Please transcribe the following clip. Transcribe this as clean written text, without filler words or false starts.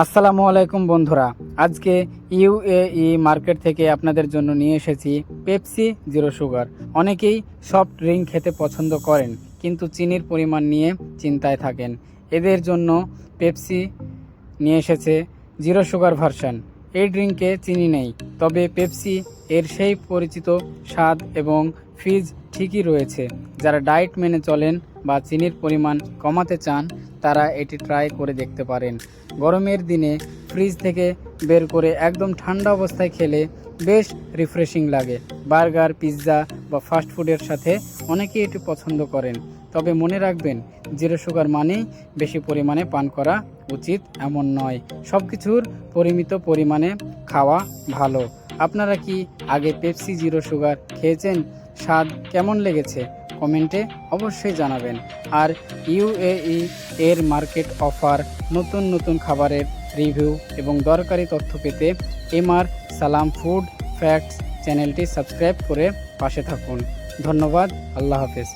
আসসালামু আলাইকুম বন্ধুরা, আজকে ইউএই মার্কেট থেকে আপনাদের জন্য নিয়ে এসেছি পেপসি জিরো সুগার। অনেকেই সফট ড্রিঙ্ক খেতে পছন্দ করেন, কিন্তু চিনির পরিমাণ নিয়ে চিন্তায় থাকেন। এদের জন্য পেপসি নিয়ে এসেছে জিরো সুগার ভার্সন। এই ড্রিঙ্কে চিনি নেই, তবে পেপসি এর সেই পরিচিত স্বাদ এবং ফিজ ঠিকই রয়েছে। যারা ডায়েট মেনে চলেন বা চিনির পরিমাণ কমাতে চান, তারা এটি ট্রাই করে দেখতে পারেন। গরমের দিনে ফ্রিজ থেকে বের করে একদম ঠান্ডা অবস্থায় খেলে বেশ রিফ্রেশিং লাগে। বার্গার, পিৎজা বা ফাস্ট ফুডের সাথে অনেকেই এটি পছন্দ করেন। তবে মনে রাখবেন, জিরো সুগার মানেই বেশি পরিমাণে পান করা উচিত এমন নয়। সব কিছুর পরিমিত পরিমাণে খাওয়া ভালো। আপনারা কি আগে পেপসি জিরো সুগার খেয়েছেন? স্বাদ কেমন লেগেছে কমেন্টে অবশ্যই জানাবেন। আর ইউএই এর মার্কেট অফার, নতুন নতুন খাবারের রিভিউ এবং দরকারি তথ্য পেতে এমআর সালাম ফুড ফ্যাক্টস চ্যানেলটি সাবস্ক্রাইব করে পাশে থাকুন। ধন্যবাদ। আল্লাহ হাফেজ।